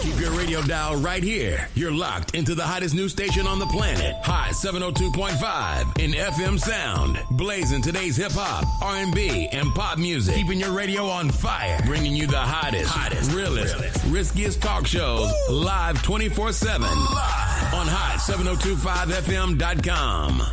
Keep your radio dial right here. You're locked into the hottest news station on the planet. Hot 702.5 in FM sound. Blazing today's hip-hop, R&B, and pop music. Keeping your radio on fire. Bringing you the hottest, realest, riskiest talk shows live 24/7 on hot7025fm.com.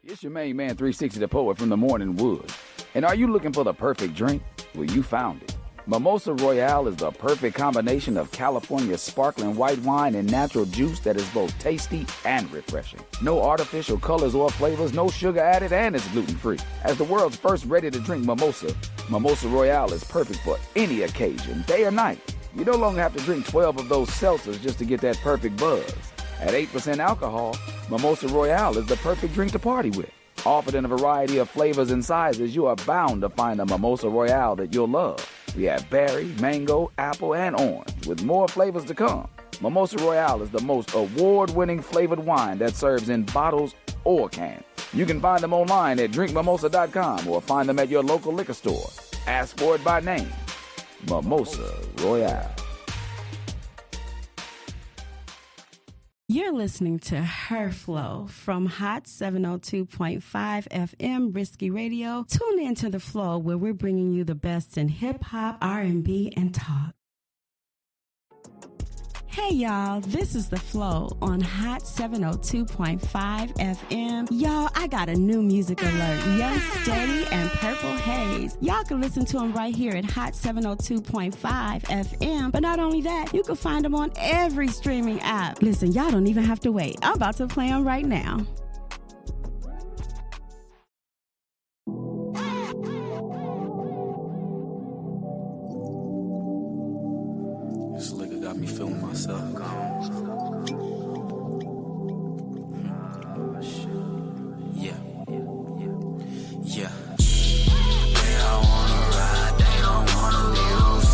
It's your main man, 360 the Poet from the Morning Wood. And are you looking for the perfect drink? Well, you found it. Mimosa Royale is the perfect combination of California sparkling white wine and natural juice that is both tasty and refreshing. No artificial colors or flavors, no sugar added, and it's gluten-free. As the world's first ready-to-drink mimosa, Mimosa Royale is perfect for any occasion, day or night. You no longer have to drink 12 of those seltzers just to get that perfect buzz. At 8% alcohol, Mimosa Royale is the perfect drink to party with. Offered in a variety of flavors and sizes, you are bound to find a Mimosa Royale that you'll love. We have berry, mango, apple, and orange, with more flavors to come. Mimosa Royale is the most award-winning flavored wine that serves in bottles or cans. You can find them online at drinkmimosa.com or find them at your local liquor store. Ask for it by name. Mimosa Royale. You're listening to Her Flow from Hot 702.5 FM Risky Radio. Tune in to The Flow, where we're bringing you the best in hip-hop, R&B, and talk. Hey, y'all, this is The Flow on Hot 702.5 FM. Y'all, I got a new music alert. Young Steady and Purple Haze. Y'all can listen to them right here at Hot 702.5 FM. But not only that, you can find them on every streaming app. Listen, y'all don't even have to wait. I'm about to play them right now. This liquor got me feeling myself. Yeah. They all wanna ride, they don't wanna lose.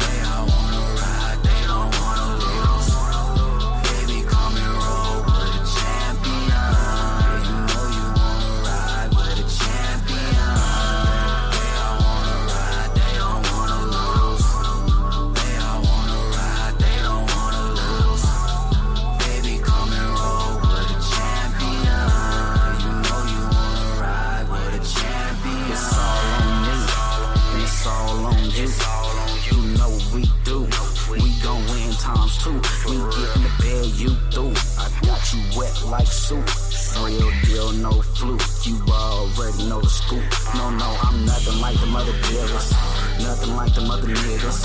They all wanna ride, they don't wanna lose. Baby, come and roll with a champion. You know you wanna ride with a champion. They all wanna ride, they don't wanna lose. They all wanna ride, they don't wanna lose. Baby, come and roll with a champion. You know you wanna ride with a champion. It's all on me, and it's all on you. You know what we do. We gon' win times two. We get in the bed, you through. I got you wet like soup. Real deal, no fluke. You already know the scoop. No, I'm nothing like the mother dealers. Nothing like the mother niggas.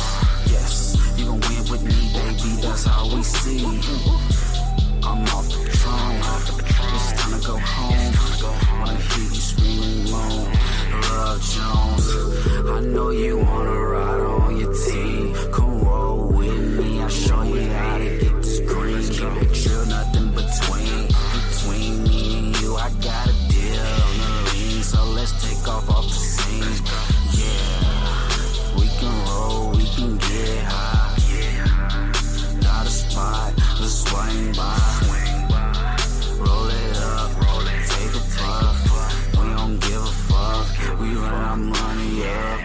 Yes, you gon' win with me, baby. That's how we see. I'm off the Patron. It's time to go home. Wanna hear you screaming alone. Love Jones. I know you wanna ride on your team. Come roll with me. I'll show you how to get this green. Keep it chill, nothing between me and you. I got a deal on the lean, so let's take off the scene. Yeah, we can roll, we can get high. Got a spot, let's swing by. Roll it up, take a puff. We don't give a fuck, we run our money up.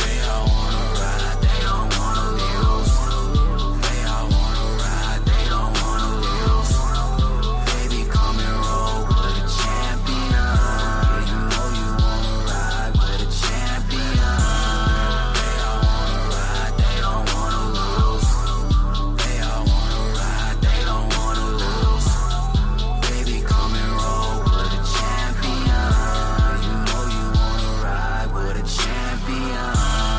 They all wanna ride, they don't wanna lose. They all wanna ride, they don't wanna lose. Baby, come and roll with a champion. You know you wanna ride with a champion. They all wanna ride, they don't wanna lose. They all wanna ride, they don't wanna lose. Baby, come and roll with a champion. You know you wanna ride with a champion.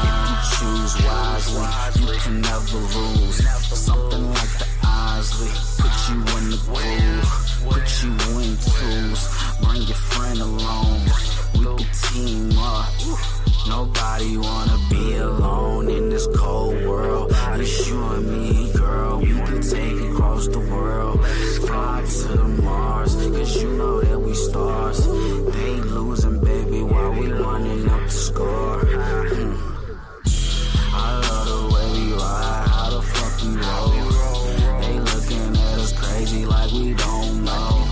If you choose wisely, you can never lose. Something like the Isley, put you in the groove, put you in twos. Bring your friend along, we can team up. Nobody wanna be alone in this cold world. It's you and me, girl. We can take it across the world. Fly to Mars, cause you know that we stars. They losing, baby, while we running up the score. I love the way we ride, how the fuck we roll. They looking at us crazy like we don't know.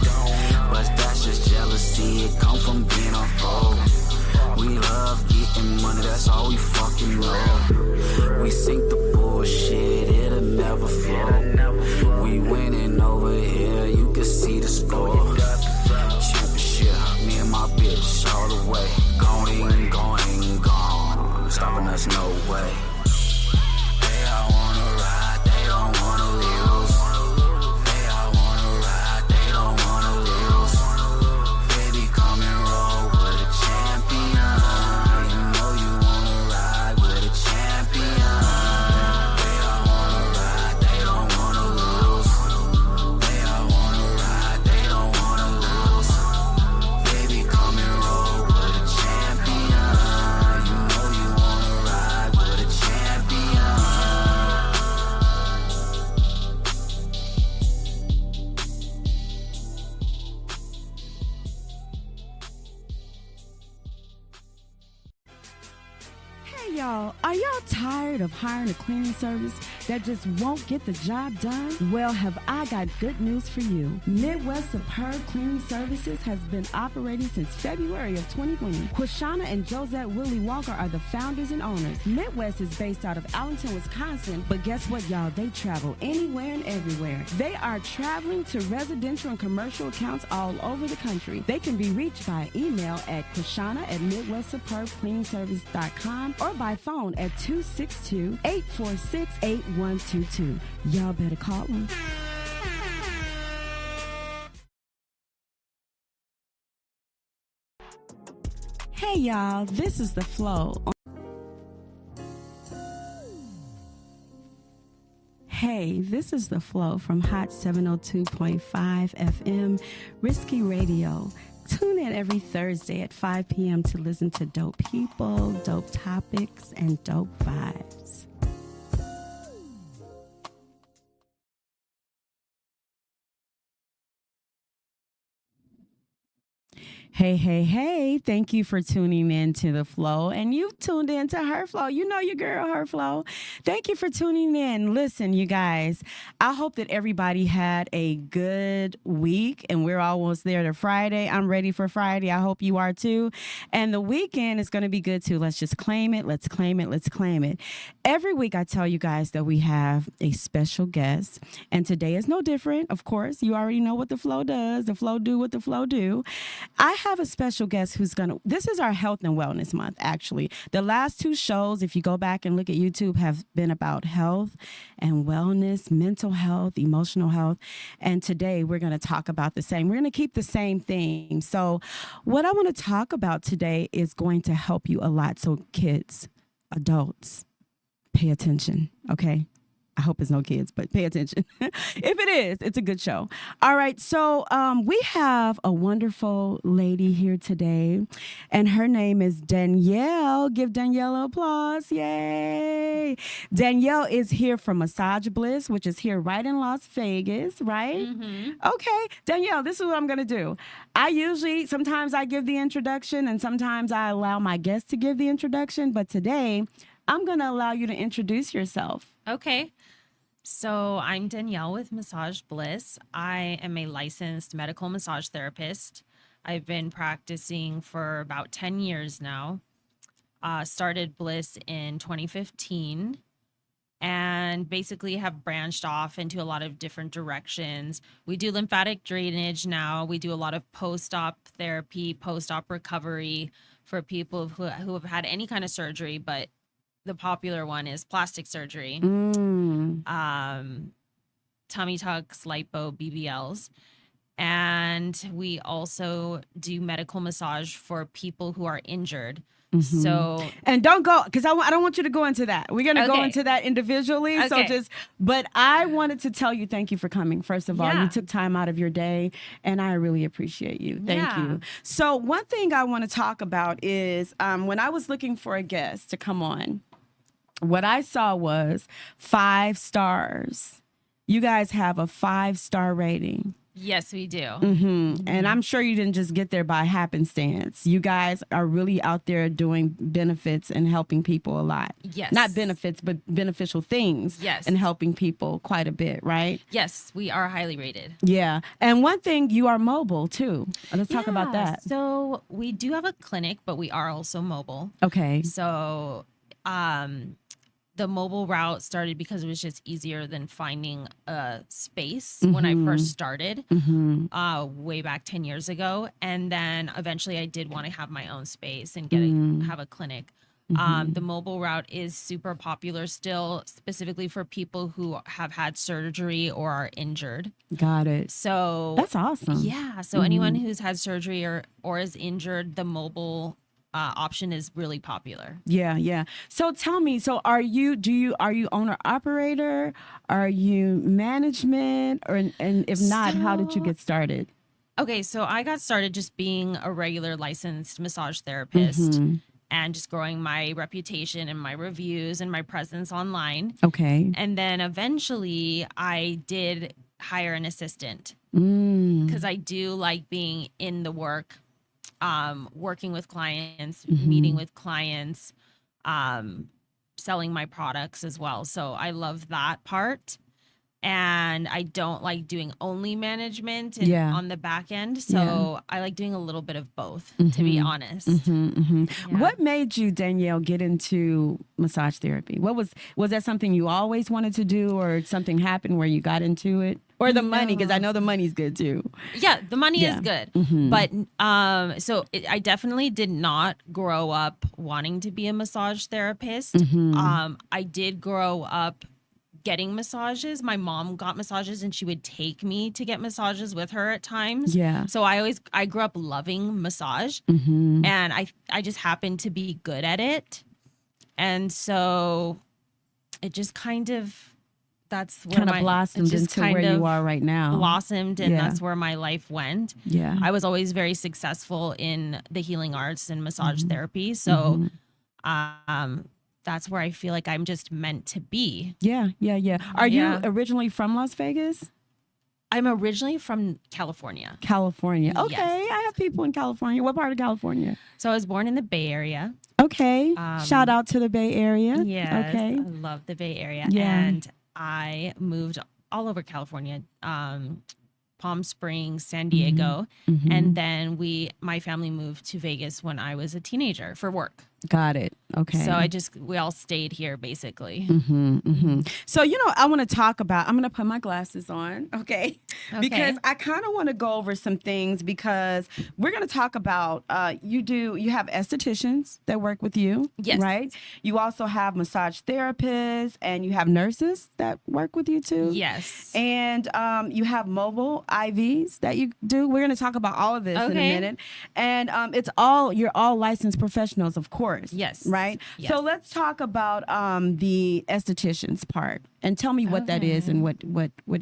But that's just jealousy, it come from being a foe. We love getting money, that's all we fucking know. sink the bullshit, it'll never flow. We winning over here, you can see the score. Championship, me and my bitch all the way. Gone. Stopping us, no way. They all wanna ride, they don't wanna lose. They all wanna ride, they don't wanna lose. Baby, come and roll with a champion. You know you wanna ride with a champion. They all wanna ride, they don't wanna lose. They all wanna ride, they don't wanna lose. Baby, come and roll with a champion. You know you wanna ride with a champion. Hey y'all, are y'all tired of hiring a cleaning service that just won't get the job done? Well, have I got good news for you. Midwest Superb Cleaning Services has been operating since February of 2020. Quishana and Josette Willie Walker are the founders and owners. Midwest is based out of Allenton, Wisconsin, but guess what, y'all? They travel anywhere and everywhere. They are traveling to residential and commercial accounts all over the country. They can be reached by email at Quishana@MidwestSuperbCleaningService.com or by phone at 262-846-8122. Y'all better call them. Hey y'all, this is The Flow. Hey, this is The Flow from Hot 702.5 FM, Risky Radio. Tune in every Thursday at 5 p.m. to listen to dope people, dope topics, and dope vibes. Hey, thank you for tuning in to The Flow, and you've tuned in to Her Flow. You know your girl, Her Flow. Thank you for tuning in. Listen, you guys, I hope that everybody had a good week, and we're almost there to Friday. I'm ready for Friday. I hope you are too, and the weekend is going to be good too. Let's just claim it. Let's claim it. Let's claim it. Every week I tell you guys that we have a special guest, and today is no different. Of course, you already know what The Flow does. The Flow do what The Flow do. I have a special guest who's this is our health and wellness month, actually. The last two shows, if you go back and look at YouTube, have been about health and wellness, mental health, emotional health. And today we're going to talk about the same. We're going to keep the same theme. So what I want to talk about today is going to help you a lot. So kids, adults, pay attention, okay? I hope it's no kids, but pay attention. If it is, it's a good show. All right, so we have a wonderful lady here today, and her name is Danielle. Give Danielle an applause. Yay. Danielle is here from Massage Bliss, which is here right in Las Vegas, right? Mm-hmm. Okay, Danielle, this is what I'm going to do. Sometimes I give the introduction, and sometimes I allow my guests to give the introduction, but today I'm going to allow you to introduce yourself. Okay. So I'm Danielle with Massage Bliss. I am a licensed medical massage therapist. I've been practicing for about 10 years now. Started Bliss in 2015 and basically have branched off into a lot of different directions. We do lymphatic drainage now. We do a lot of post-op therapy, post-op recovery for people who have had any kind of surgery, but the popular one is plastic surgery, tummy tucks, lipo, BBLs. And we also do medical massage for people who are injured. Mm-hmm. So, and don't go, because I don't want you to go into that. We're going to go into that individually. Okay. But I wanted to tell you, thank you for coming. First of all, you took time out of your day, and I really appreciate you. Thank you. So one thing I want to talk about is when I was looking for a guest to come on, what I saw was 5 stars. You guys have a 5-star rating. Yes, we do. Mm-hmm. And I'm sure you didn't just get there by happenstance. You guys are really out there doing benefits and helping people a lot. Yes. Not benefits, but beneficial things. Yes. And helping people quite a bit, right? Yes, we are highly rated. Yeah. And one thing, you are mobile too. Let's talk about that. So we do have a clinic, but we are also mobile. Okay. So the mobile route started because it was just easier than finding a space when I first started, way back 10 years ago. And then eventually I did want to have my own space and have a clinic. The mobile route is super popular still, specifically for people who have had surgery or are injured. Got it. So That's awesome. yeah. So anyone who's had surgery or is injured, the mobile option is really popular. Yeah. So tell me, so are you owner operator? Are you management? And if not, how did you get started? Okay, so I got started just being a regular licensed massage therapist and just growing my reputation and my reviews and my presence online. Okay. And then eventually I did hire an assistant because I do like being in the work, working with clients, meeting with clients, selling my products as well. So I love that part. And I don't like doing only management on the back end. So I like doing a little bit of both, to be honest. Yeah. What made you, Danielle, get into massage therapy? Was that something you always wanted to do, or something happened where you got into it? Or the money, because I know the money's good too. Yeah, the money is good. But I definitely did not grow up wanting to be a massage therapist. I did grow up getting massages. My mom got massages and she would take me to get massages with her at times. Yeah. So I grew up loving massage, and I just happened to be good at it. And so it just that's where kind of blossomed into where you are right now. Blossomed, and that's where my life went. Yeah. I was always very successful in the healing arts and massage therapy. So that's where I feel like I'm just meant to be. Yeah. Are you originally from Las Vegas? I'm originally from California. California. Okay. Yes. I have people in California. What part of California? So I was born in the Bay Area. Okay. Shout out to the Bay Area. Yes. Okay. I love the Bay Area. Yeah. And I moved all over California, Palm Springs, San Diego. And then my family moved to Vegas when I was a teenager for work. Got it. Okay. So we all stayed here basically. So, I want to talk about, I'm going to put my glasses on, okay? Because I kind of want to go over some things, because we're going to talk about, you have estheticians that work with you, yes, right? You also have massage therapists, and you have nurses that work with you too. Yes. And you have mobile IVs that you do. We're going to talk about all of this in a minute. And you're all licensed professionals, of course. Yes. Right? Yes. So let's talk about the estheticians part, and tell me what that is and what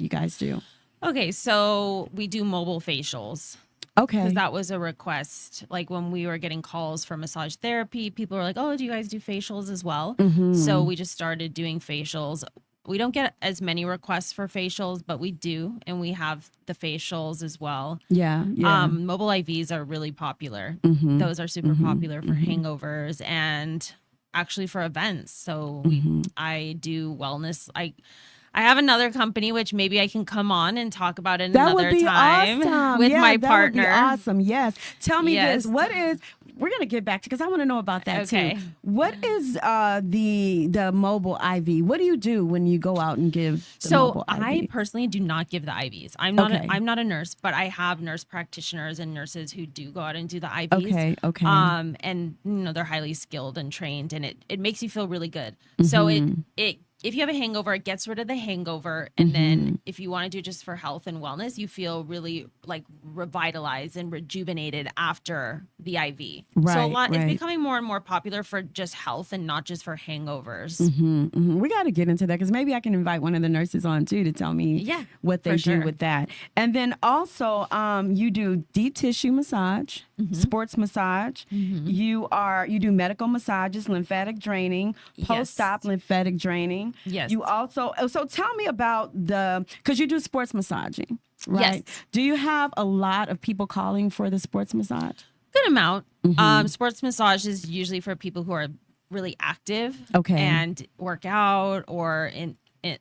you guys do. Okay, so we do mobile facials. Okay. Because that was a request. Like when we were getting calls for massage therapy, people were like, oh, do you guys do facials as well? So we just started doing facials. We don't get as many requests for facials, but we do, and we have the facials as well. Yeah. Mobile IVs are really popular. Those are super popular for hangovers and actually for events. So I do wellness. I have another company, which maybe I can come on and talk about it another time awesome. with my partner. That would be awesome. Yes. Tell me this. We're going to get back to, because I want to know about that too. What is the mobile IV? What do you do when you go out and give the mobile IV? I personally do not give the IVs. I'm not a nurse, but I have nurse practitioners and nurses who do go out and do the IVs. Okay. And they're highly skilled and trained, and it makes you feel really good. So if you have a hangover, it gets rid of the hangover. And then if you want to do it just for health and wellness, you feel really like revitalized and rejuvenated after the IV. Right, so it's becoming more and more popular for just health and not just for hangovers. We got to get into that, because maybe I can invite one of the nurses on too to tell me what they do with that. And then also you do deep tissue massage, sports massage. You do medical massages, lymphatic draining, post-op lymphatic draining. Yes. You also, so tell me about because you do sports massaging, right? Yes. Do you have a lot of people calling for the sports massage? Good amount. Sports massage is usually for people who are really active and work out, or in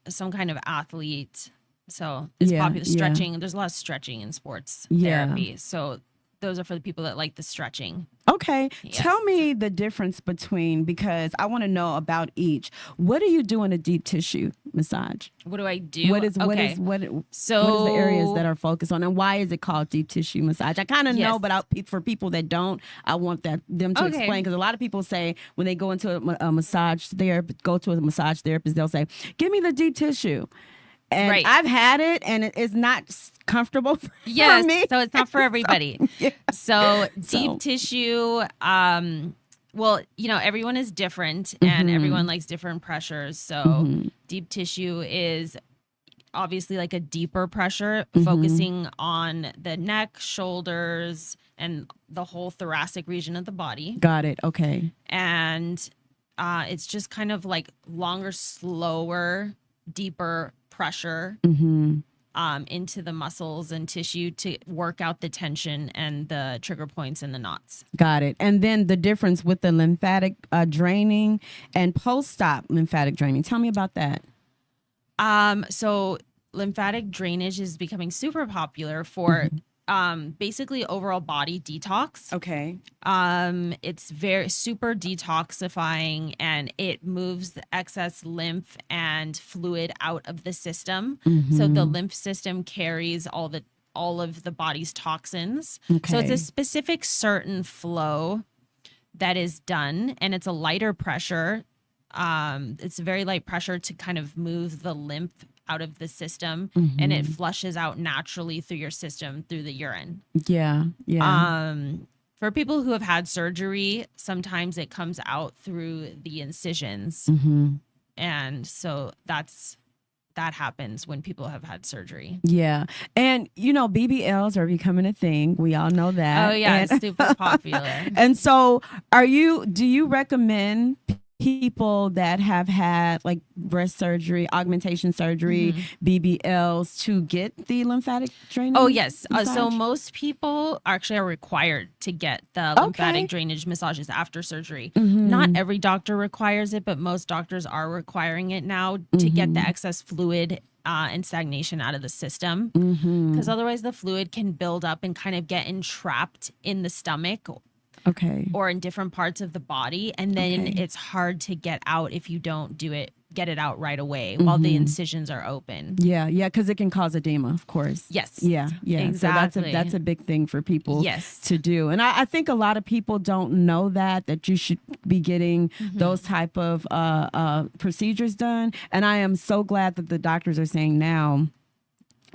some kind of athlete. So it's popular. Stretching. There's a lot of stretching in sports therapy. So those are for the people that like the stretching. Okay. Yes. Tell me the difference between, because I want to know about each. What do you do in a deep tissue massage? What do I do? What is the areas that are focused on, and why is it called deep tissue massage? I kind of know, but for people that don't, I want them to explain, because a lot of people say when they go into a massage therapist, they'll say, "Give me the deep tissue." And I've had it, and it's not comfortable for me. So it's not for everybody. So deep tissue, well, everyone is different, and everyone likes different pressures. So deep tissue is obviously like a deeper pressure, focusing on the neck, shoulders, and the whole thoracic region of the body. Got it. Okay. And it's just kind of like longer, slower, deeper pressure into the muscles and tissue to work out the tension and the trigger points and the knots. Got it. And then the difference with the lymphatic draining and post-op lymphatic draining. Tell me about that. So lymphatic drainage is becoming super popular for basically overall body detox. Okay. It's very super detoxifying, and it moves the excess lymph and fluid out of the system. So the lymph system carries all of the body's toxins. Okay. So it's a specific certain flow that is done, and it's a lighter pressure. It's a very light pressure to kind of move the lymph out of the system, and it flushes out naturally through your system through the urine. Yeah. For people who have had surgery, sometimes it comes out through the incisions, and so that happens when people have had surgery. Yeah. And BBLs are becoming a thing. We all know that. Oh yeah, it's super popular. And so do you recommend people that have had like breast surgery, augmentation surgery, BBLs to get the lymphatic drainage? Oh, yes. So most people actually are required to get the lymphatic drainage massages after surgery. Not every doctor requires it, but most doctors are requiring it now to get the excess fluid and stagnation out of the system. Because otherwise the fluid can build up and kind of get entrapped in the stomach. Okay. Or in different parts of the body. And then it's hard to get out if you don't get it out right away while the incisions are open. Yeah, because it can cause edema, of course. Yes. Yeah. Exactly. So that's a big thing for people to do. And I think a lot of people don't know that you should be getting those type of procedures done. And I am so glad that the doctors are saying now,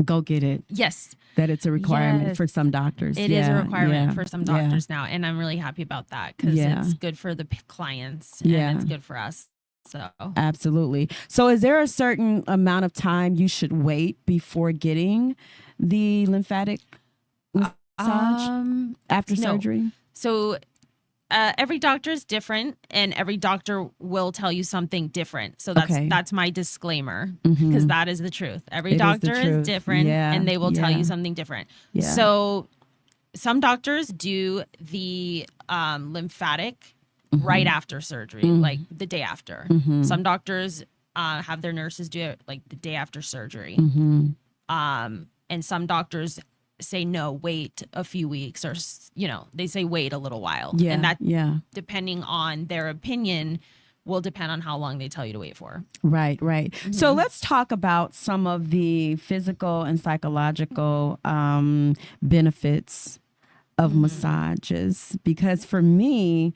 go get it. Yes. That it's a requirement for some doctors. It is a requirement for some doctors now. And I'm really happy about that, because it's good for the clients and it's good for us. So absolutely. So is there a certain amount of time you should wait before getting the lymphatic massage after surgery? So every doctor is different, and every doctor will tell you something different. So that's my disclaimer, because that is the truth. Every doctor is different, and they will tell you something different. Yeah. So some doctors do the lymphatic right after surgery, like the day after. Some doctors have their nurses do it like the day after surgery. And some doctors say no, wait a few weeks, or they say wait a little while. And that depending on their opinion will depend on how long they tell you to wait for. Right. So let's talk about some of the physical and psychological benefits of massages, because for me,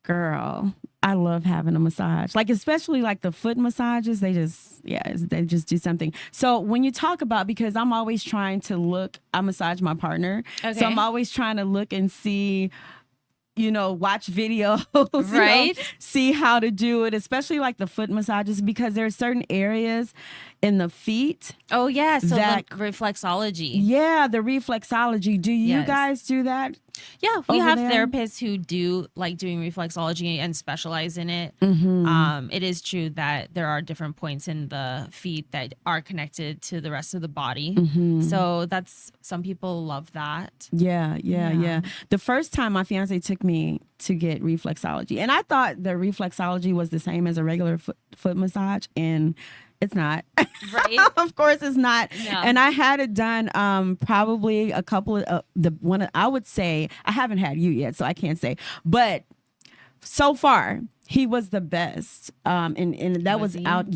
girl, I love having a massage. Like, especially like the foot massages, they just do something. So when you talk about, because I'm always trying to I massage my partner. Okay. So I'm always trying to look and see, watch videos, see how to do it, especially like the foot massages, because there are certain areas in the feet. Oh yeah. So the reflexology. Yeah. The reflexology. Do you guys do that? Yeah, we have therapists who do like doing reflexology and specialize in it. It is true that there are different points in the feet that are connected to the rest of the body. So some people love that. Yeah. The first time my fiance took me to get reflexology, and I thought the reflexology was the same as a regular foot massage, and It's not. Right? Of course it's not. No. And I had it done probably a couple of I would say, I haven't had you yet, so I can't say. But so far, he was the best. And that was he? out.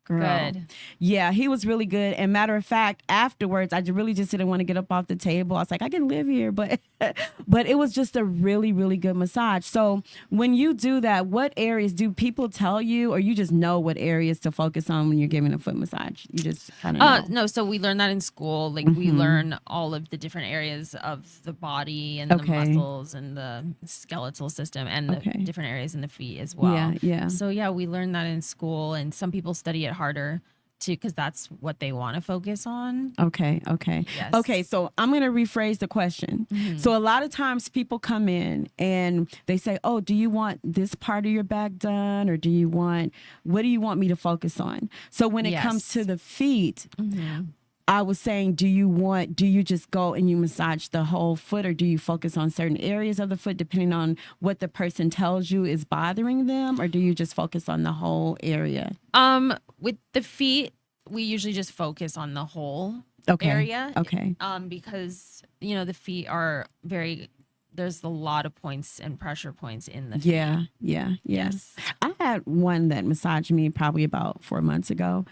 Girl. Good. Yeah, he was really good. And matter of fact, afterwards, I really just didn't want to get up off the table. I was like, I can live here, but it was just a really, really good massage. So when you do that, what areas do people tell you, or you just know what areas to focus on when you're giving a foot massage? You just kind of know. No, so we learn that in school. Like we learn all of the different areas of the body and the muscles and the skeletal system and the different areas in the feet as well. Yeah. So yeah, we learn that in school, and some people study it harder too because that's what they want to focus on. Okay. Yes. Okay, so I'm going to rephrase the question. So a lot of times people come in and they say, oh, do you want this part of your back done, or what do you want me to focus on? So when it comes to the feet, I was saying, do you just go and you massage the whole foot, or do you focus on certain areas of the foot depending on what the person tells you is bothering them, or do you just focus on the whole area? With the feet, we usually just focus on the whole area. Okay. Because, the feet are there's a lot of points and pressure points in the feet. Yeah. Yes. I had one that massaged me probably about 4 months ago,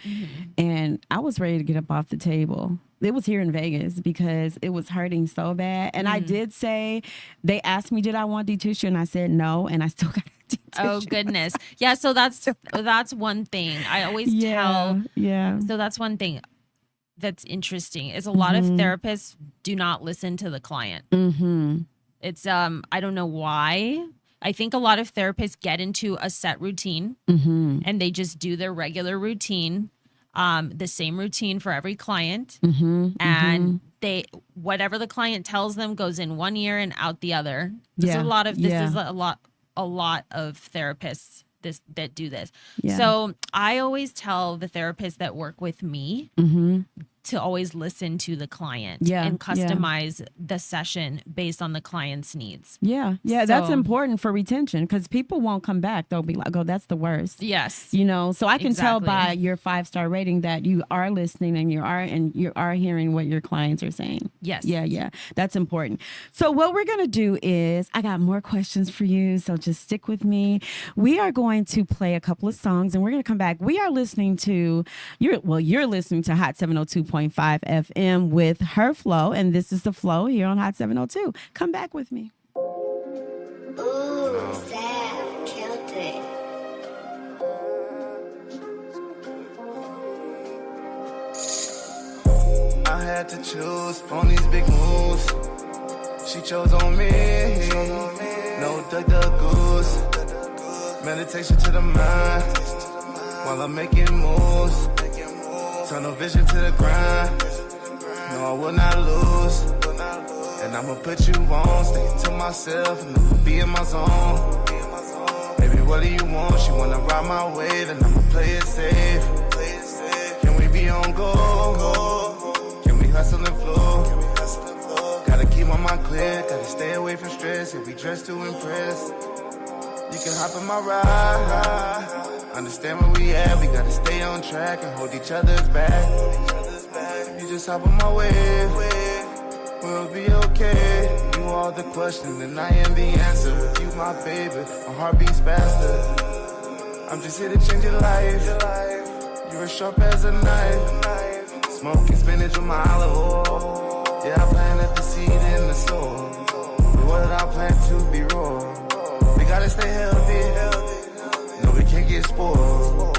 and I was ready to get up off the table. It was here in Vegas because it was hurting so bad. And I did say, they asked me, did I want deep tissue? And I said no, and I still got deep tissue. Oh, goodness. Yeah, so that's one thing. I always tell. Yeah. So that's one thing that's interesting is a lot of therapists do not listen to the client. It's I don't know why. I think a lot of therapists get into a set routine and they just do their regular routine, the same routine for every client, and they whatever the client tells them goes in one ear and out the other. This is a lot of therapists that do this. Yeah. So I always tell the therapists that work with me to always listen to the client and customize the session based on the client's needs. Yeah, that's important for retention because people won't come back. They'll be like, oh, that's the worst. Yes. So I can tell by your 5-star rating that you are listening and you are hearing what your clients are saying. Yes. Yeah. That's important. So what we're going to do is, I got more questions for you, so just stick with me. We are going to play a couple of songs and we're going to come back. We are listening to, you're listening to Hot 702.5 FM with Her Flow, and this is The Flow here on Hot 702. Come back with me. Ooh, sad, killed it. I had to choose on these big moves. She chose on me. No duck goose. Meditation to the mind while I'm making moves. Tunnel vision to the grind. No, I will not lose. And I'ma put you on, stick to myself and never be in my zone. Baby, what do you want? She wanna ride my wave and I'ma play it safe. Can we be on go? Can we hustle and flow? Gotta keep my mind clear, gotta stay away from stress. If we dress to impress, you can hop in my ride. Understand where we at, we gotta stay on track and hold each other's back. You just hop on my wave, we'll be okay. You are the question and I am the answer. With you, my baby, my heart beats faster. I'm just here to change your life. You're as sharp as a knife. Smoking spinach with my olive oil. Yeah, I planted the seed in the soil. But what I plant to be raw. We gotta stay healthy. No, we can't get spoiled.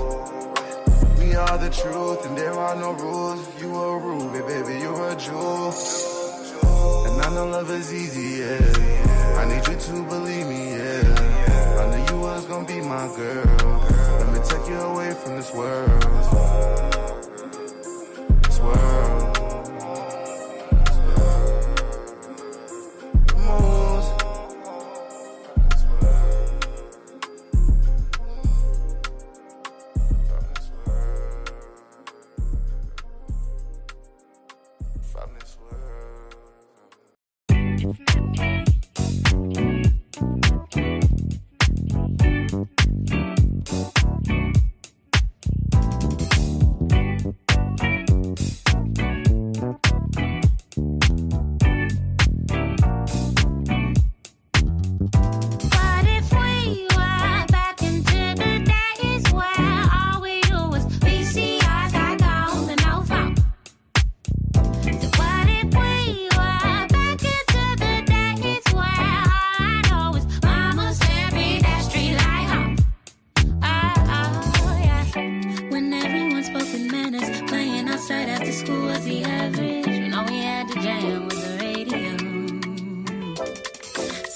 We are the truth and there are no rules. You a ruby, baby, you're a jewel. And I know love is easy, yeah. I need you to believe me, yeah. I knew you was gonna be my girl. Let me take you away from this world. This world.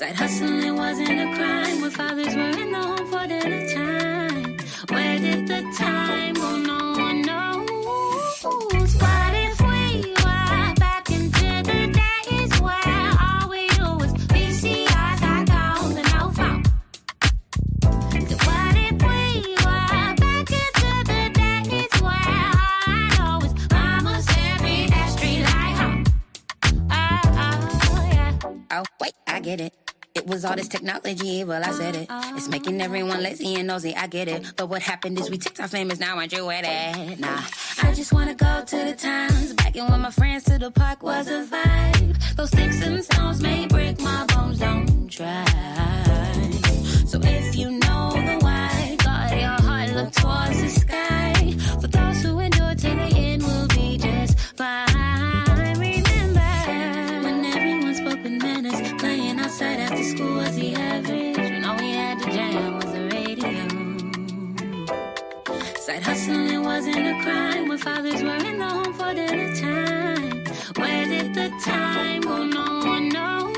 Side hustling wasn't a crime when fathers were in the home for dinner time. Where did the time go? No one knows. What if we were back into the days where all we do was VCRs, iPhones, and no phone? What if we were back into the days where all I know is mama sent me that street light home? Oh, yeah. Oh, wait, I get it. It was all this technology, well, I said it. It's making everyone lazy and nosy, I get it. But what happened is we TikTok famous, now aren't you with it? Nah, I just wanna go to the times. Back in when my friends to the park was a vibe. Those sticks and stones may break my bones, don't try. So if you know the why, guard your heart, look towards the sky. For those who endure to the end will be just fine. Remember when everyone spoke with manners, playing outside after school was the average. When all we had to jam was the radio. Side hustling wasn't a crime when fathers were in the home for dinner time. Where did the time go? No one knows.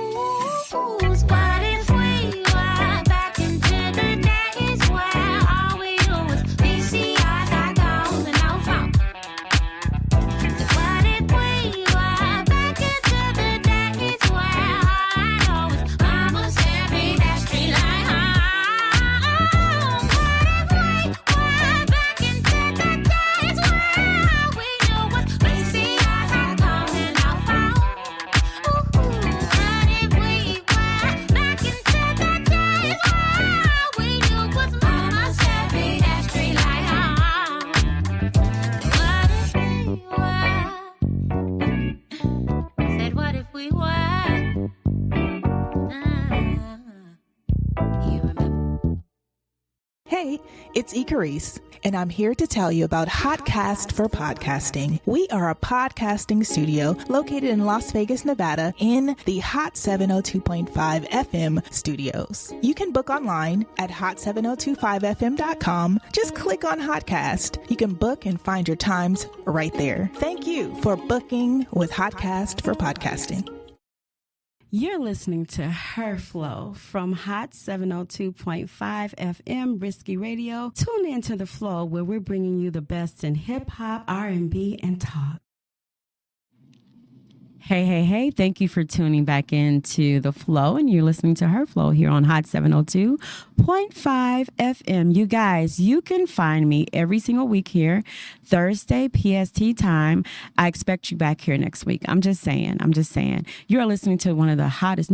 What if we were back into the days where all we do was VCRs, iPhones, and no phone? What if we were back into the days where all I know is mama sent me that street light home? What if we were back into the days where all we knew was VCRs, iPhones, and no phone? What if we were back into the days where all we knew was mama sent me that street light home? What if we were? Said what if we were? You remember? Hey, it's Icarice, and I'm here to tell you about Hotcast for Podcasting. We are a podcasting studio located in Las Vegas, Nevada, in the Hot 702.5 FM studios. You can book online at hot7025fm.com. Just click on Hotcast. You can book and find your times right there. Thank you for booking with Hotcast for Podcasting. You're listening to Her Flow from Hot 702.5 FM Risky Radio. Tune in to The Flow, where we're bringing you the best in hip-hop, R&B, and talk. Hey. Thank you for tuning back into The Flow, and you're listening to Her Flow here on Hot 702.5 FM. You guys, you can find me every single week here, Thursday, PST time. I expect you back here next week. I'm just saying. You're listening to one of the hottest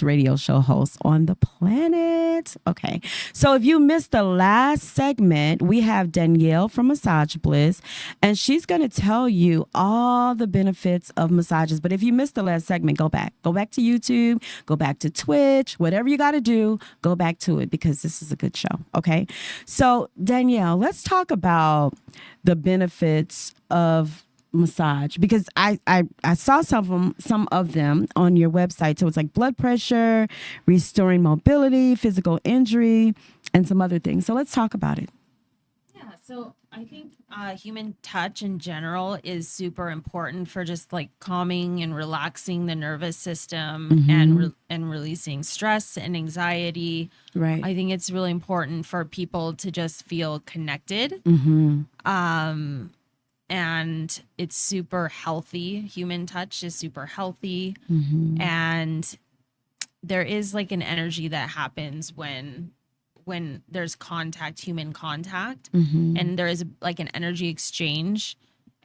radio show hosts on the planet. Okay. So if you missed the last segment, we have Danielle from Massage Bliss, and she's going to tell you all the benefits of massages. But if you missed the last segment, go back to YouTube, go back to Twitch, whatever you got to do, go back to it, because this is a good show. Okay. So Danielle, let's talk about the benefits of massage, because I saw some of them on your website. So it's like blood pressure, restoring mobility, physical injury, and some other things. So let's talk about it. Yeah, so I think human touch in general is super important for just like calming and relaxing the nervous system and releasing stress and anxiety. Right. I think it's really important for people to just feel connected. And it's super healthy. Human touch is super healthy. And there is like an energy that happens when there's contact, human contact, and there is like an energy exchange,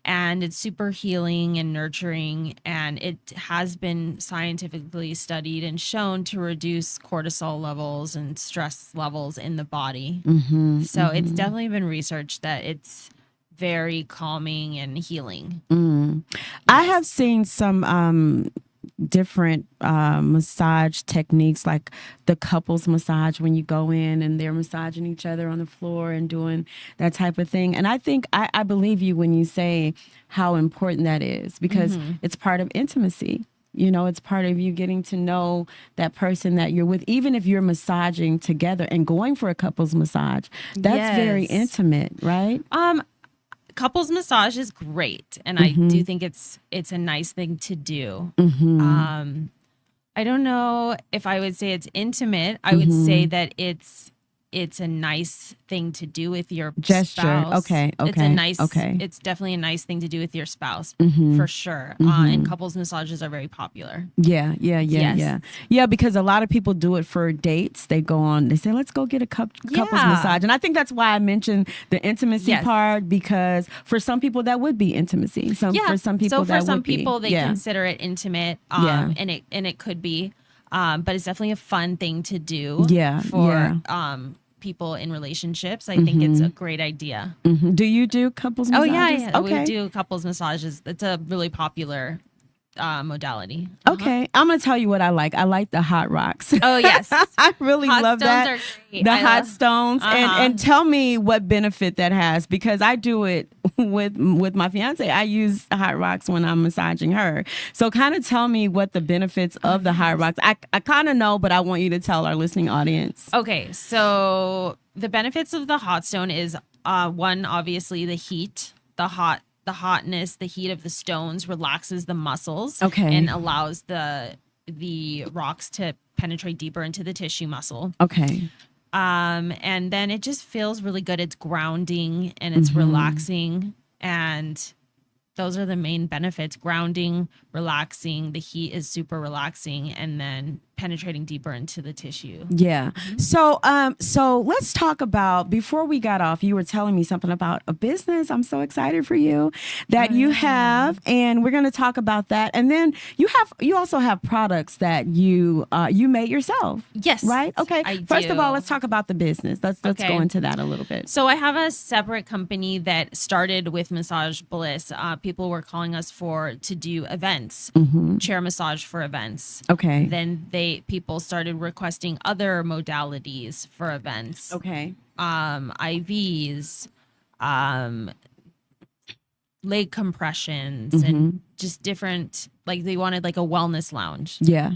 and it's super healing and nurturing, and it has been scientifically studied and shown to reduce cortisol levels and stress levels in the body. So it's definitely been researched that it's very calming and healing. I have seen some different massage techniques, like the couples massage, when you go in and they're massaging each other on the floor and doing that type of thing. And I think I believe you when you say how important that is, because it's part of intimacy. You know, it's part of you getting to know that person that you're with, even if you're massaging together and going for a couples massage. That's very intimate, right? Couples massage is great, and I do think it's a nice thing to do. I don't know if I would say it's intimate. I would say that it's a nice thing to do with your gesture. spouse. Okay. It's a nice. It's definitely a nice thing to do with your spouse for sure. And couples massages are very popular. Yeah. Yes. Yeah, because a lot of people do it for dates. They go on, they say, let's go get a couples massage. And I think that's why I mentioned the intimacy part, because for some people that would be intimacy. For some people they consider it intimate. And it could be. But it's definitely a fun thing to do for people in relationships. I think it's a great idea. Do you do couples massages? Yeah. Okay. We do couples massages. It's a really popular modality. Okay. I'm going to tell you what I like. I like the hot rocks. Oh, yes. I really hot love stones that. Are great. The hot stones. And tell me what benefit that has, because I do it with my fiance. I use hot rocks when I'm massaging her. So kind of tell me what the benefits of the hot rocks. I kind of know, but I want you to tell our listening audience. Okay. So the benefits of the hot stone is one, obviously the heat, the hotness, the heat of the stones relaxes the muscles and allows the rocks to penetrate deeper into the tissue muscle. Okay. And then it just feels really good. It's grounding and it's relaxing, and those are the main benefits: grounding, relaxing. The heat is super relaxing, and then penetrating deeper into the tissue. Yeah. So let's talk about, before we got off, you were telling me something about a business. I'm so excited for you that you have, and we're going to talk about that. And then you also have products that you made yourself. Yes. Right? Okay. First of all, let's talk about the business. Let's go into that a little bit. So I have a separate company that started with Massage Bliss. People were calling us to do events, chair massage for events. Okay. Then people started requesting other modalities for events. Okay. IVs, leg compressions, and just different, like they wanted like a wellness lounge. Yeah.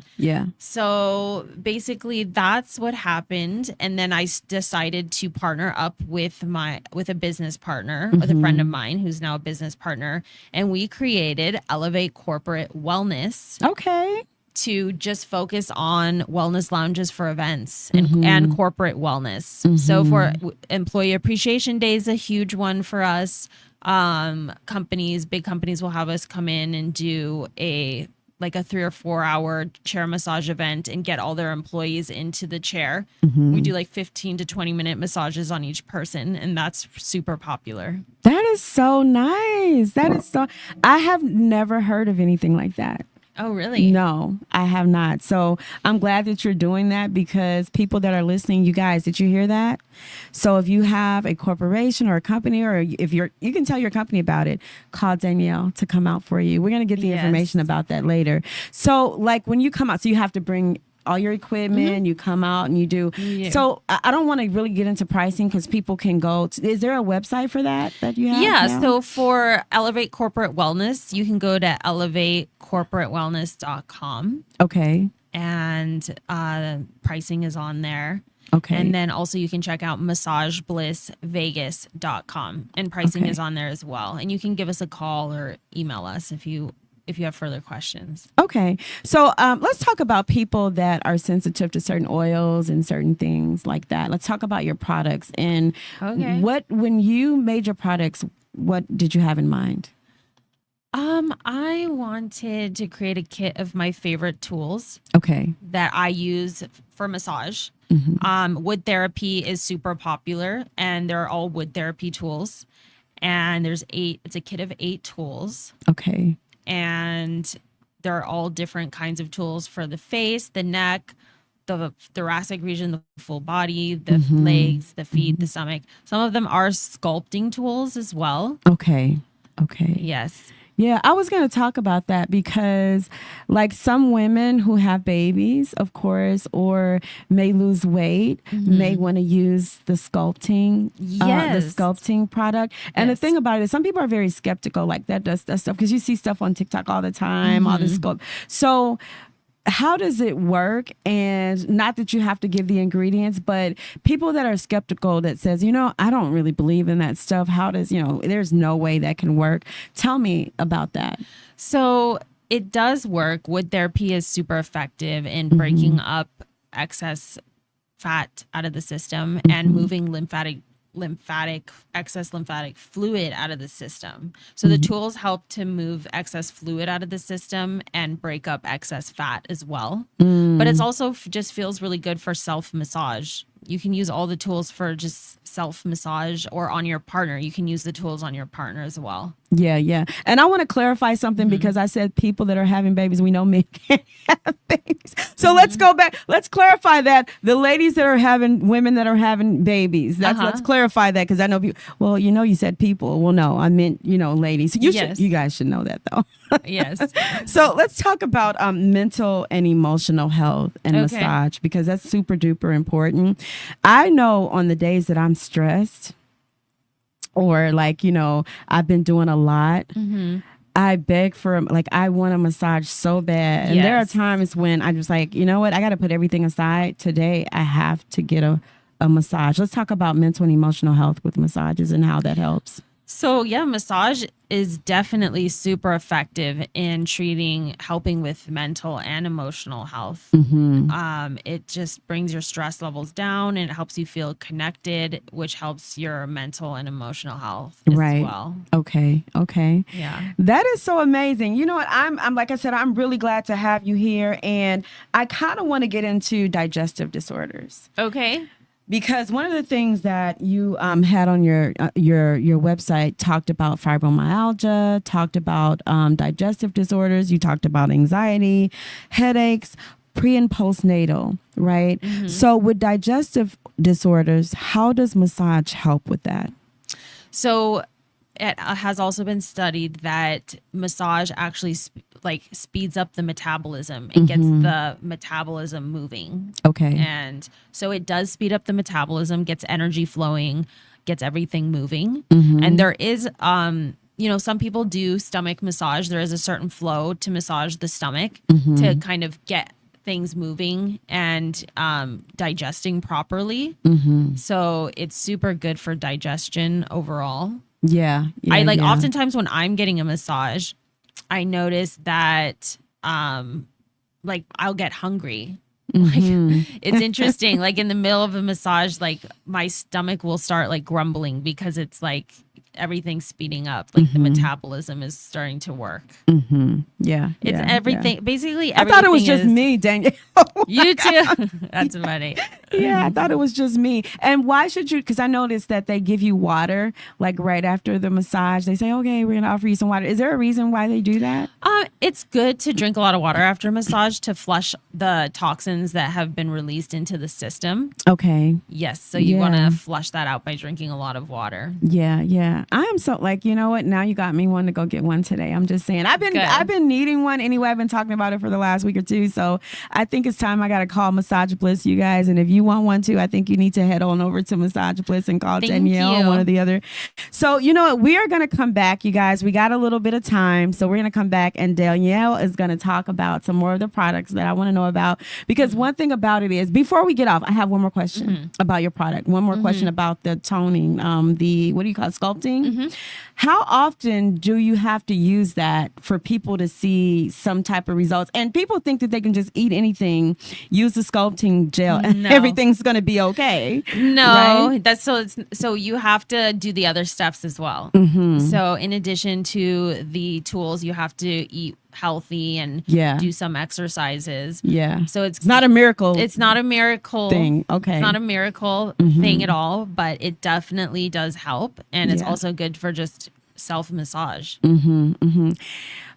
So basically that's what happened. And then I decided to partner up with a business partner, with a friend of mine who's now a business partner. And we created Elevate Corporate Wellness. Okay. To just focus on wellness lounges for events and corporate wellness. So for Employee Appreciation Day is a huge one for us. Big companies will have us come in and do a 3 or 4 hour chair massage event and get all their employees into the chair. We do like 15 to 20 minute massages on each person, and that's super popular. That is so nice. I have never heard of anything like that. Oh, really? No, I have not. So I'm glad that you're doing that, because people that are listening, you guys, did you hear that? So if you have a corporation or a company, or if you can tell your company about it, call Danielle to come out for you. We're going to get the information about that later. So like when you come out, so you have to bring all your equipment, you come out and you do. Yeah. So I don't want to really get into pricing, because people can go is there a website for that you have? Yeah. Now? So for Elevate Corporate Wellness, you can go to elevatecorporatewellness.com. Okay. And pricing is on there. Okay. And then also you can check out massageblissvegas.com, and pricing is on there as well. And you can give us a call or email us if you have further questions. Okay. So let's talk about people that are sensitive to certain oils and certain things like that. Let's talk about your products. And when you made your products, what did you have in mind? I wanted to create a kit of my favorite tools. Okay. That I use for massage. Wood therapy is super popular, and they're all wood therapy tools. And it's a kit of 8 tools. Okay. And they're all different kinds of tools for the face, the neck, the thoracic region, the full body, the legs, the feet, the stomach. Some of them are sculpting tools as well. Okay. Yes. Yeah, I was going to talk about that, because like some women who have babies, of course, or may lose weight, may want to use the sculpting product. And the thing about it is some people are very skeptical, like that does that stuff, because you see stuff on TikTok all the time, all this sculpt. So how does it work? And not that you have to give the ingredients, but people that are skeptical that says, I don't really believe in that stuff. How does, there's no way that can work. Tell me about that. So it does work. Wood therapy is super effective in breaking up excess fat out of the system and moving excess lymphatic fluid out of the system. So the tools help to move excess fluid out of the system and break up excess fat as well. But it's also just feels really good for self-massage. You can use all the tools for just self-massage or on your partner. You can use the tools on your partner as well. Yeah, yeah. And I want to clarify something because I said people that are having babies, we know men can't have babies. So let's go back. Let's clarify that. The ladies that are having, women that are having babies, let's clarify that because I know people, well, you said people. Well, no, I meant, ladies. You guys should know that though. Yes. So let's talk about mental and emotional health and massage because that's super duper important. I know on the days that I'm stressed or I've been doing a lot, I beg for, I want a massage so bad. And there are times when I'm just like, you know what? I got to put everything aside. Today, I have to get a massage. Let's talk about mental and emotional health with massages and how that helps. So massage is definitely super effective in helping with mental and emotional health. It just brings your stress levels down and it helps you feel connected, which helps your mental and emotional health as well. Okay. Yeah. That is so amazing. You know what? I'm like I said, I'm really glad to have you here. And I kind of want to get into digestive disorders. Okay. Because one of the things that you had on your website talked about fibromyalgia, talked about digestive disorders, you talked about anxiety, headaches, pre and postnatal, right? So with digestive disorders, how does massage help with that? So it has also been studied that massage actually speeds up the metabolism and gets the metabolism moving. Okay. And so it does speed up the metabolism, gets energy flowing, gets everything moving. And there is, some people do stomach massage. There is a certain flow to massage the stomach to kind of get things moving and digesting properly. So it's super good for digestion overall. Yeah. Oftentimes when I'm getting a massage, I notice that I'll get hungry. It's interesting. In the middle of a massage, my stomach will start grumbling because it's everything's speeding up. The metabolism is starting to work. Yeah. It's everything. Basically, I thought it was just me, Danielle. You too. That's funny. Yeah, I thought it was just me. And why should you? Because I noticed that they give you water right after the massage. They say, okay, we're going to offer you some water. Is there a reason why they do that? It's good to drink a lot of water after a massage to flush the toxins that have been released into the system. Okay. Yes. So you want to flush that out by drinking a lot of water. Yeah. I am so you know what? Now you got me wanting to go get one today. I'm just saying. I've been needing one anyway. I've been talking about it for the last week or two. So I think it's time I got to call Massage Bliss, you guys. And if you want one too, I think you need to head on over to Massage Bliss and call Danielle or one or the other. So you know what? We are going to come back, you guys. We got a little bit of time. So we're going to come back and Danielle is going to talk about some more of the products that I want to know about. Because one thing about it is, before we get off, I have one more question about your product. One more question about the toning, what do you call it, sculpting? How often do you have to use that for people to see some type of results? And people think that they can just eat anything, use the sculpting gel, and everything's going to be okay. No, right? that's so you have to do the other steps as well. So in addition to the tools, you have to eat healthy and do some exercises. Yeah. So it's not a miracle. It's not a miracle thing. Okay. It's not a miracle thing at all, but it definitely does help. And it's also good for just self-massage.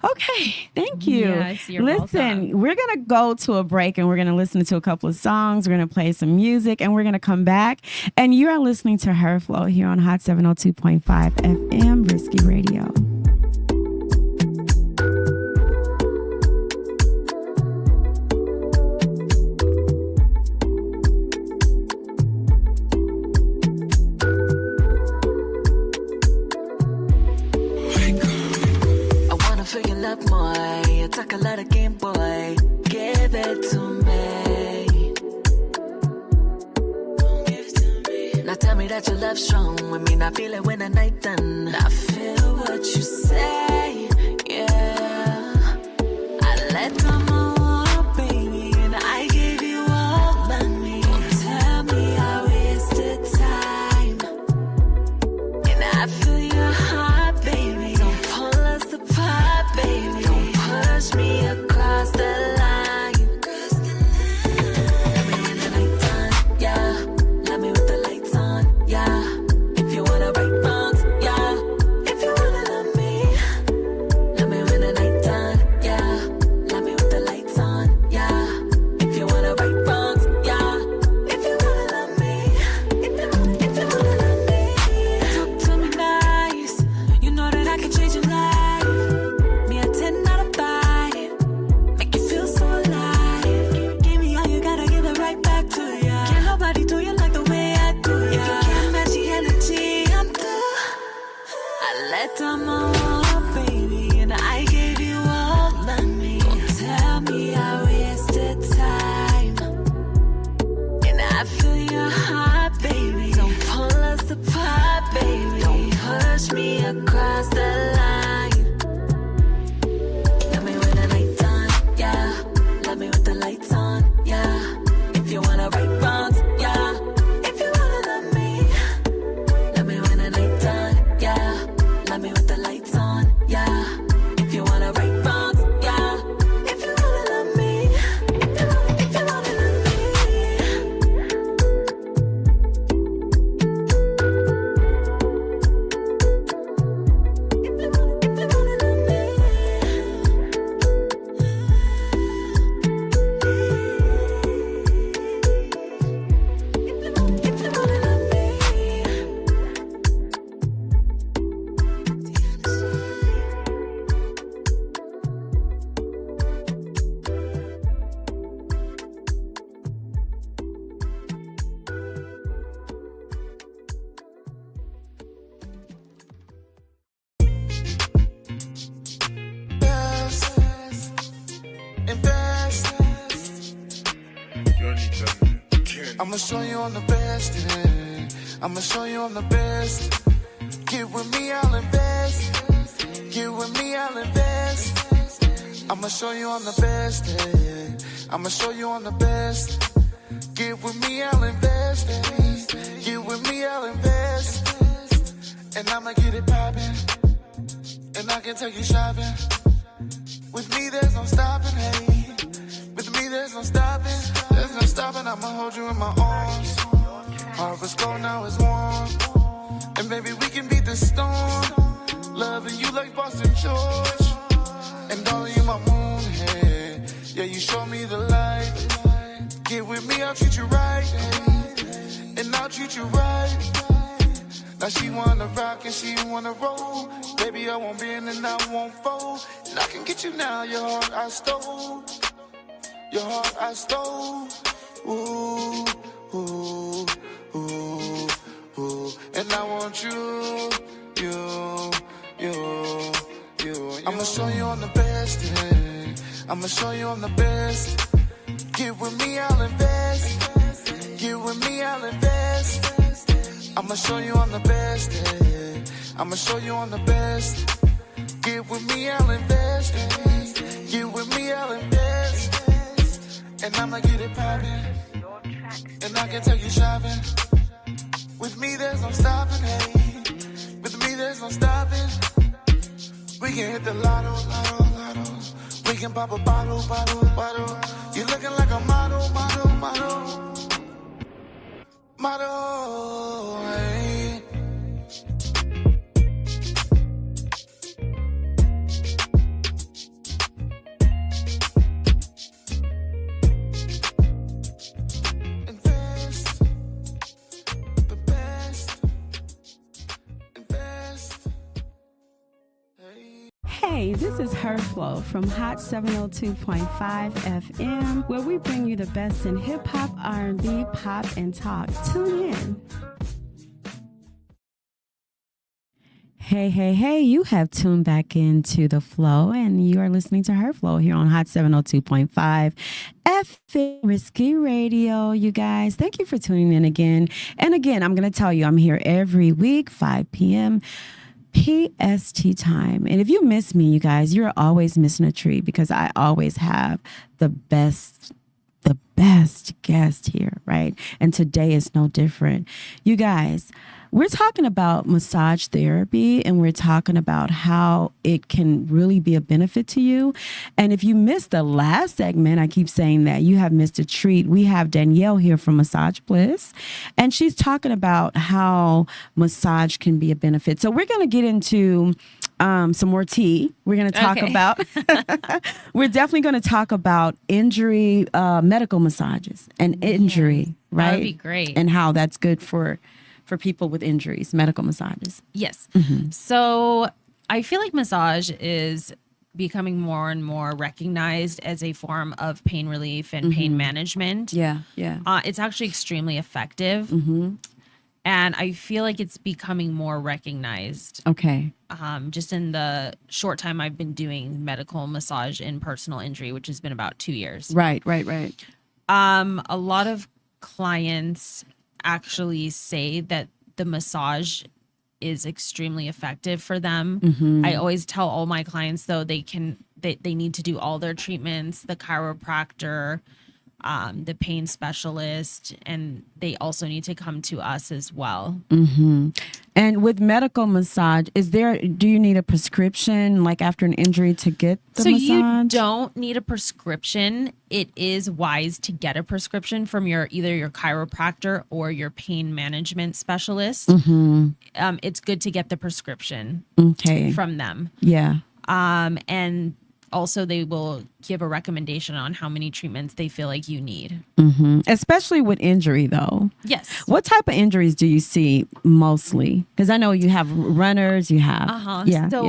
Okay, thank you. Yes, you're Listen, welcome. we're going to go to a break and we're going to listen to a couple of songs. We're going to play some music and we're going to come back. And you are listening to Her Flow here on Hot 702.5 FM Risky Radio. Love more, you talk a lot of Game Boy. Give it to me. Now tell me that your love's strong with me. Now feel it when the night done. I feel what you say, yeah. can change your life. Me a 10 out of 5. Make you feel so alive. Give me all you gotta give it right back to ya. Can't nobody do you like the way I do ya. If you can't match the energy, I'm through. I let down my wall, baby, and I gave you all of me. Don't tell me I wasted time. And I feel your heart, baby. Don't pull us apart, baby. Don't push me across the line. Love me with the lights on, yeah. Love me with the lights on, yeah. If you wanna right wrongs, yeah. If you wanna love me, love me when the lights on, yeah. Love me with the lights on, yeah. If you wanna right wrongs, yeah. If you wanna love me, if you wanna love me. I'ma show you I'm the best, yeah. I'ma show you I'm the best. Get with me, I'll invest. Get with me, I'll invest. I'ma show you I'm the best, yeah. I'ma show you I'm the best. Get with me, I'll invest. Get with me, I'll invest. And I'ma get it poppin'. And I can take you shopping. With me, there's no stopping, hey. With me, there's no stopping. There's no stopping, I'ma hold you in my arms. Heart was cold, now it's warm. And baby, we can beat the storm. Loving you like Boston George. And darling, you my moon, hey. Yeah, you show me the light. Get with me, I'll treat you right, hey. And I'll treat you right. Now she wanna rock and she wanna roll. Baby, I won't bend and I won't fold. And I can get you now, your heart I stole. Your heart I stole. Ooh, ooh, ooh, ooh. And I want you. I'ma show you I'm the best, yeah. I'ma show you I'm the best. Get with me, I'll invest. Get with me, I'll invest. I'ma show you I'm the best, yeah. I'ma show you I'm the best. Get with me, I'll invest. Get with me, I'll invest. And I'ma get it poppin'. And I can take you shopping. With me, there's no stopping, hey. With me, there's no stopping. We can hit the lotto, lotto, lotto. We can pop a bottle, bottle, bottle. You looking like a model, model, model. Model, hey. Invest. The best. Invest. Hey. Hey, this is Her Flow from Hot 702.5 FM, where we bring you the best in hip hop, R&B, pop, and talk. Tune in. Hey, hey, hey, you have tuned back into The Flow, and you are listening to Her Flow here on Hot 702.5 FM Risky Radio, you guys. Thank you for tuning in again. And again, I'm going to tell you, I'm here every week, 5 p.m. PST time. And if you miss me, you guys, you're always missing a treat because I always have the best guest here, right? And today is no different. You guys, we're talking about massage therapy, and we're talking about how it can really be a benefit to you. And if you missed the last segment, I keep saying that you have missed a treat. We have Danielle here from Massage Bliss, and she's talking about how massage can be a benefit. So we're going to get into some more tea. We're going to talk about, we're definitely going to talk about injury, medical massages and injury, right? That would be great. And how that's good for people with injuries, medical massages. Yes. So I feel like massage is becoming more and more recognized as a form of pain relief and pain management. Yeah. It's actually extremely effective. And I feel like it's becoming more recognized. Okay. Just in the short time I've been doing medical massage in personal injury, which has been about 2 years. Right. A lot of clients actually say that the massage is extremely effective for them. I always tell all my clients though they need to do all their treatments, the chiropractor, the pain specialist, and they also need to come to us as well. And with medical massage, do you need a prescription like after an injury to get the So massage? you don't need a prescription. It is wise to get a prescription from either your chiropractor or your pain management specialist. It's good to get the prescription from them. Yeah. And also they will give a recommendation on how many treatments they feel like you need. Especially with injury though. Yes. What type of injuries do you see mostly? Because I know you have runners, you have.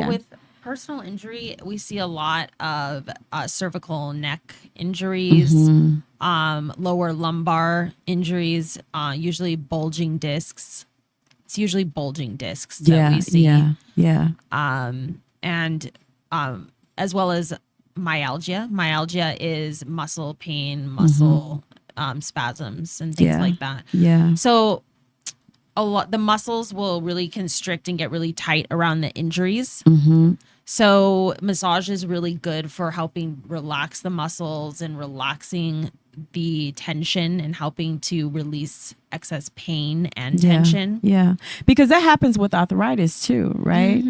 With personal injury, we see a lot of cervical neck injuries, lower lumbar injuries, usually bulging discs. It's usually bulging discs that we see. As well as myalgia. Myalgia is muscle pain, muscle spasms, and things like that. Yeah. So the muscles will really constrict and get really tight around the injuries. So massage is really good for helping relax the muscles and relaxing the tension and helping to release excess pain and tension. Yeah. Because that happens with arthritis too, right?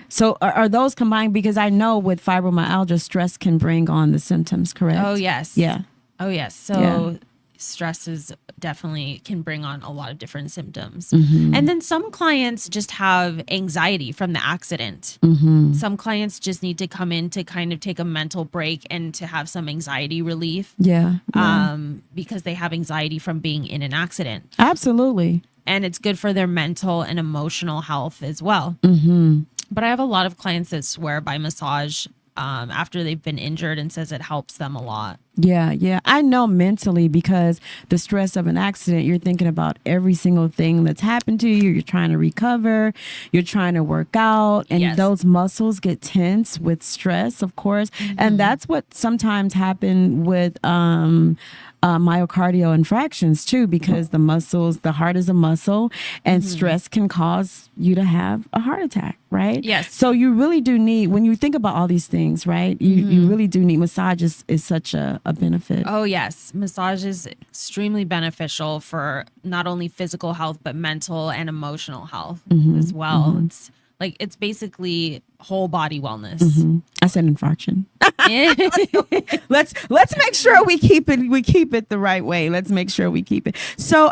So are those combined? Because I know with fibromyalgia, stress can bring on the symptoms, correct? Oh, yes. Yeah. Oh, yes. So stress is definitely can bring on a lot of different symptoms. And then some clients just have anxiety from the accident. Some clients just need to come in to kind of take a mental break and to have some anxiety relief. Because they have anxiety from being in an accident. Absolutely. And it's good for their mental and emotional health as well. But I have a lot of clients that swear by massage after they've been injured and says it helps them a lot. Yeah. I know mentally because the stress of an accident, you're thinking about every single thing that's happened to you. You're trying to recover. You're trying to work out. And those muscles get tense with stress, of course. And that's what sometimes happen with myocardial infarctions too, because the heart is a muscle and stress can cause you to have a heart attack, right? Yes. So you really do need, when you think about all these things, right, you really do need, massage is such a benefit. Oh, yes. Massage is extremely beneficial for not only physical health, but mental and emotional health as well. It's basically whole body wellness. I said infarction. Let's make sure we keep it the right way. Let's make sure we keep it. So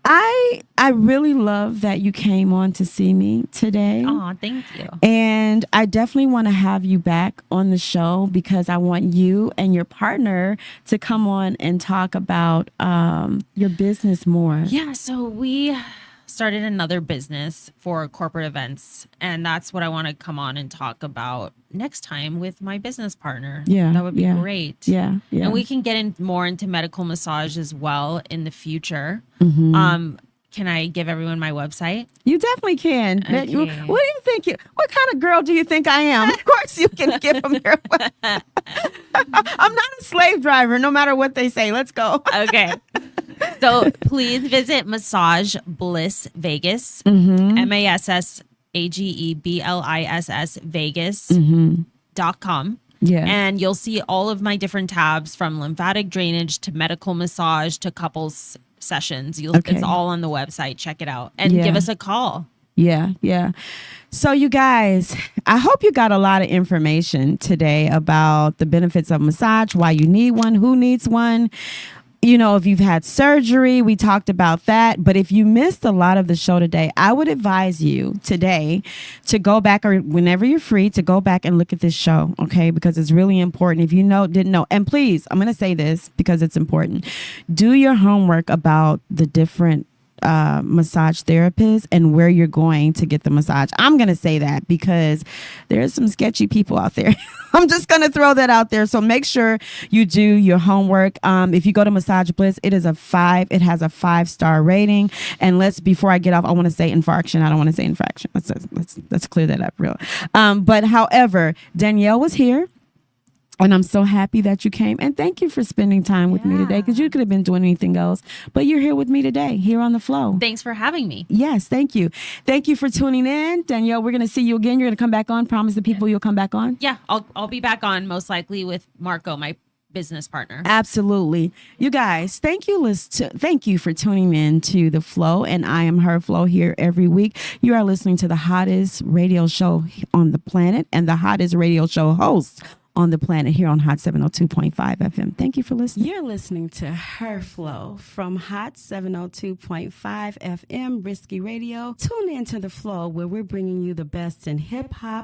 I really love that you came on to see me today. Oh, thank you. And I definitely want to have you back on the show because I want you and your partner to come on and talk about your business more. Yeah, so we started another business for corporate events, and that's what I want to come on and talk about next time with my business partner. That would be great. Yeah. And we can get more into medical massage as well in the future. Can I give everyone my website? You definitely can. Okay. What do you think? What kind of girl do you think I am? Of course you can give them your website. I'm not a slave driver, no matter what they say. Let's go. Okay. So please visit Massage Bliss Vegas, MASSAGEBLISS Vegas.com. Yeah. And you'll see all of my different tabs from lymphatic drainage to medical massage to couples sessions. It's all on the website. Check it out and give us a call. Yeah. So you guys, I hope you got a lot of information today about the benefits of massage, why you need one, who needs one. You know, if you've had surgery, we talked about that. But if you missed a lot of the show today, I would advise you today to go back, or whenever you're free, to go back and look at this show, okay? Because it's really important. If you didn't know, and please, I'm going to say this because it's important. Do your homework about the different massage therapist and where you're going to get the massage. I'm going to say that because there's some sketchy people out there. I'm just going to throw that out there. So make sure you do your homework. If you go to Massage Bliss, it has a 5-star rating. And before I get off, I want to say infarction. I don't want to say infraction. Let's clear that up real. But however, Danielle was here. And I'm so happy that you came. And thank you for spending time with me today, because you could have been doing anything else. But you're here with me today, here on The Flow. Thanks for having me. Yes, thank you. Thank you for tuning in. Danielle, we're going to see you again. You're going to come back on. Promise the people you'll come back on. Yeah, I'll be back on most likely with Marco, my business partner. Absolutely. You guys, thank you for tuning in to The Flow, and I am her Flow here every week. You are listening to the hottest radio show on the planet and the hottest radio show host on the planet here on Hot 702.5 FM. Thank you for listening. You're listening to Her Flow from Hot 702.5 FM Risky Radio. Tune in to The Flow, where we're bringing you the best in hip hop,